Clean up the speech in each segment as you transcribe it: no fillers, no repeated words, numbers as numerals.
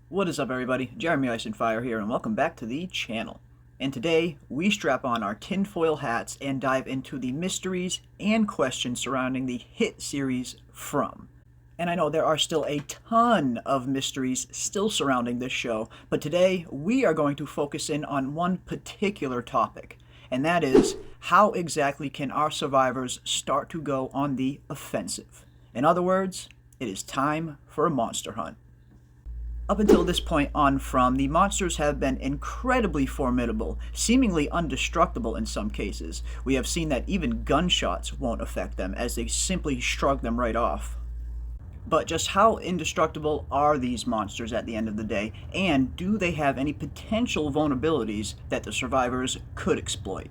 What is up, everybody? Jeremy Ice and Fire here, and welcome back to the channel. And today, we strap on our tinfoil hats and dive into the mysteries and questions surrounding the hit series From. And I know there are still a ton of mysteries still surrounding this show, but today we are going to focus in on one particular topic, and that is how exactly can our survivors start to go on the offensive? In other words, it is time for a monster hunt. Up until this point on From, the monsters have been incredibly formidable, seemingly indestructible in some cases. We have seen that even gunshots won't affect them, as they simply shrug them right off. But just how indestructible are these monsters at the end of the day, and do they have any potential vulnerabilities that the survivors could exploit?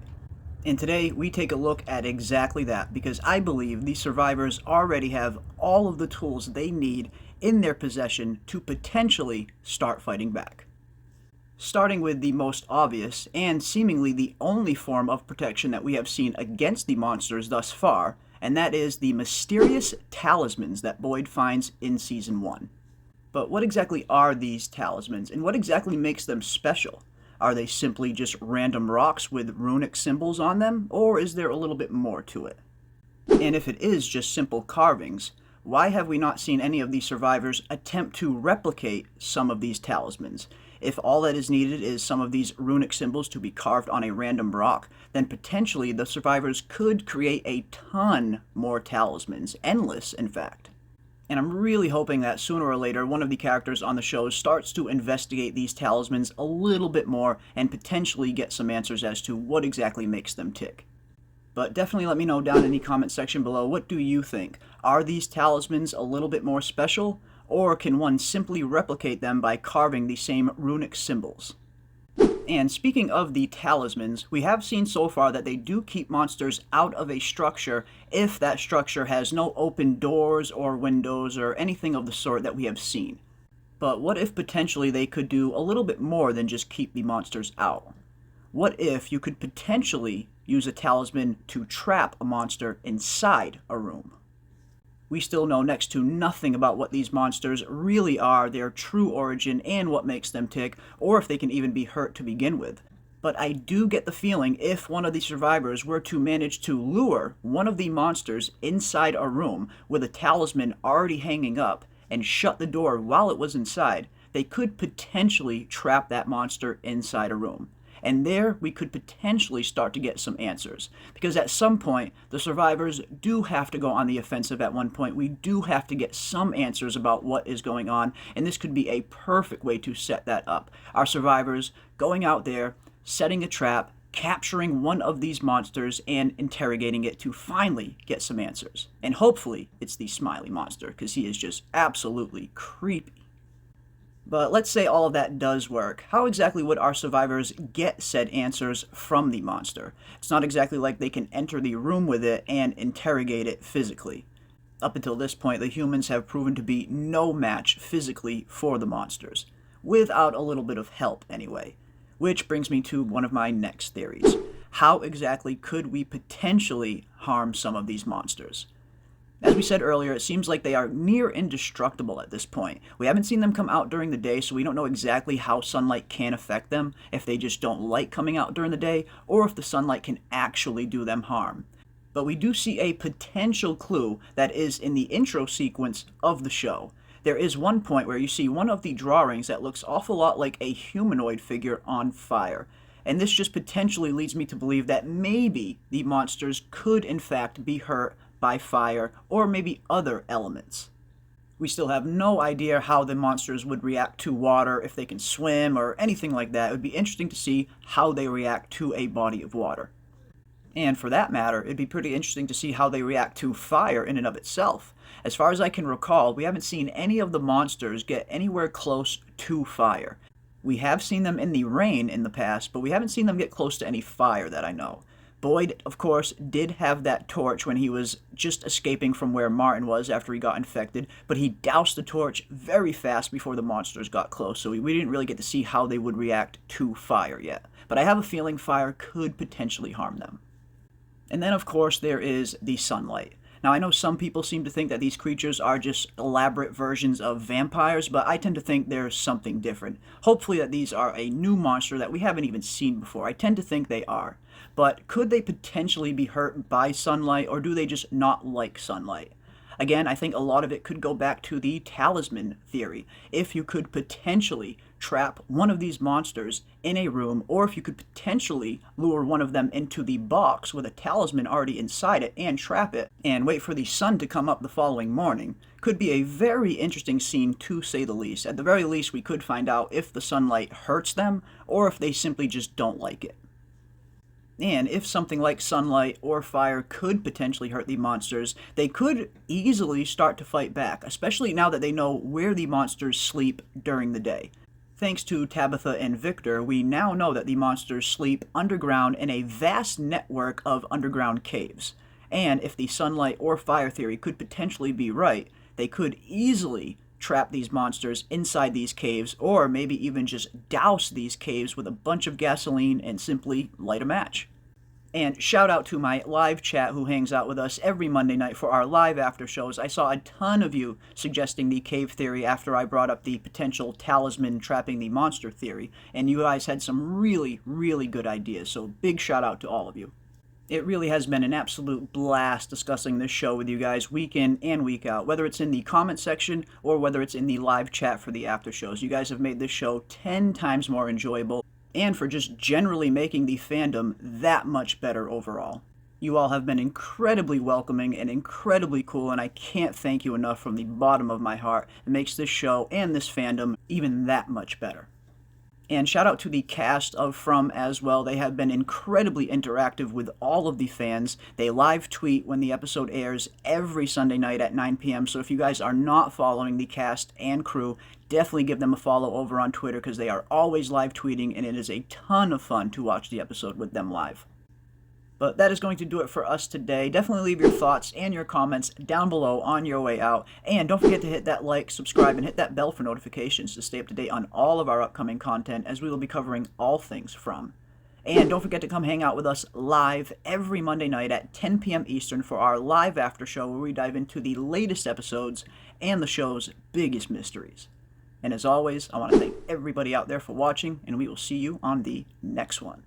And today we take a look at exactly that, because I believe the survivors already have all of the tools they need in their possession to potentially start fighting back. Starting with the most obvious and seemingly the only form of protection that we have seen against the monsters thus far, and that is the mysterious talismans that Boyd finds in Season 1. But what exactly are these talismans, and what exactly makes them special? Are they simply just random rocks with runic symbols on them, or is there a little bit more to it? And if it is just simple carvings, why have we not seen any of the survivors attempt to replicate some of these talismans? If all that is needed is some of these runic symbols to be carved on a random rock, then potentially the survivors could create a ton more talismans, endless in fact. And I'm really hoping that sooner or later one of the characters on the show starts to investigate these talismans a little bit more and potentially get some answers as to what exactly makes them tick. But definitely let me know down in the comment section below, what do you think? Are these talismans a little bit more special, or can one simply replicate them by carving the same runic symbols? And speaking of the talismans, we have seen so far that they do keep monsters out of a structure if that structure has no open doors or windows or anything of the sort that we have seen. But what if potentially they could do a little bit more than just keep the monsters out? What if you could potentially use a talisman to trap a monster inside a room? We still know next to nothing about what these monsters really are, their true origin, and what makes them tick, or if they can even be hurt to begin with. But I do get the feeling if one of the survivors were to manage to lure one of the monsters inside a room with a talisman already hanging up and shut the door while it was inside, they could potentially trap that monster inside a room. And there we could potentially start to get some answers. Because at some point, the survivors do have to go on the offensive at one point. We do have to get some answers about what is going on, and this could be a perfect way to set that up. Our survivors going out there, setting a trap, capturing one of these monsters, and interrogating it to finally get some answers. And hopefully, it's the smiley monster, because he is just absolutely creepy. But let's say all of that does work. How exactly would our survivors get said answers from the monster? It's not exactly like they can enter the room with it and interrogate it physically. Up until this point, the humans have proven to be no match physically for the monsters. Without a little bit of help, anyway. Which brings me to one of my next theories. How exactly could we potentially harm some of these monsters? As we said earlier, it seems like they are near indestructible at this point. We haven't seen them come out during the day, so we don't know exactly how sunlight can affect them, if they just don't like coming out during the day, or if the sunlight can actually do them harm. But we do see a potential clue that is in the intro sequence of the show. There is one point where you see one of the drawings that looks awful lot like a humanoid figure on fire. And this just potentially leads me to believe that maybe the monsters could in fact be hurt by fire, or maybe other elements. We still have no idea how the monsters would react to water, if they can swim, or anything like that. It would be interesting to see how they react to a body of water. And for that matter, it'd be pretty interesting to see how they react to fire in and of itself. As far as I can recall, we haven't seen any of the monsters get anywhere close to fire. We have seen them in the rain in the past, but we haven't seen them get close to any fire that I know. Boyd, of course, did have that torch when he was just escaping from where Martin was after he got infected, but he doused the torch very fast before the monsters got close, so we didn't really get to see how they would react to fire yet. But I have a feeling fire could potentially harm them. And then, of course, there is the sunlight. Now, I know some people seem to think that these creatures are just elaborate versions of vampires, but I tend to think there's something different. Hopefully that these are a new monster that we haven't even seen before. I tend to think they are. But could they potentially be hurt by sunlight, or do they just not like sunlight? Again, I think a lot of it could go back to the talisman theory. If you could potentially trap one of these monsters in a room, or if you could potentially lure one of them into the box with a talisman already inside it and trap it, and wait for the sun to come up the following morning, could be a very interesting scene to say the least. At the very least, we could find out if the sunlight hurts them, or if they simply just don't like it. And if something like sunlight or fire could potentially hurt the monsters, they could easily start to fight back, especially now that they know where the monsters sleep during the day. Thanks to Tabitha and Victor, we now know that the monsters sleep underground in a vast network of underground caves. And if the sunlight or fire theory could potentially be right, they could easily trap these monsters inside these caves, or maybe even just douse these caves with a bunch of gasoline and simply light a match. And shout out to my live chat who hangs out with us every Monday night for our live after shows. I saw a ton of you suggesting the cave theory after I brought up the potential talisman trapping the monster theory, and you guys had some really, really good ideas, so big shout out to all of you. It really has been an absolute blast discussing this show with you guys week in and week out, whether it's in the comment section or whether it's in the live chat for the after shows. You guys have made this show 10 times more enjoyable, and for just generally making the fandom that much better overall. You all have been incredibly welcoming and incredibly cool, and I can't thank you enough from the bottom of my heart. It makes this show and this fandom even that much better. And shout out to the cast of From as well. They have been incredibly interactive with all of the fans. They live tweet when the episode airs every Sunday night at 9 p.m. So if you guys are not following the cast and crew, definitely give them a follow over on Twitter, because they are always live tweeting, and it is a ton of fun to watch the episode with them live. But that is going to do it for us today. Definitely leave your thoughts and your comments down below on your way out. And don't forget to hit that like, subscribe, and hit that bell for notifications to stay up to date on all of our upcoming content, as we will be covering all things From. And don't forget to come hang out with us live every Monday night at 10 p.m. Eastern for our live after show, where we dive into the latest episodes and the show's biggest mysteries. And as always, I want to thank everybody out there for watching, and we will see you on the next one.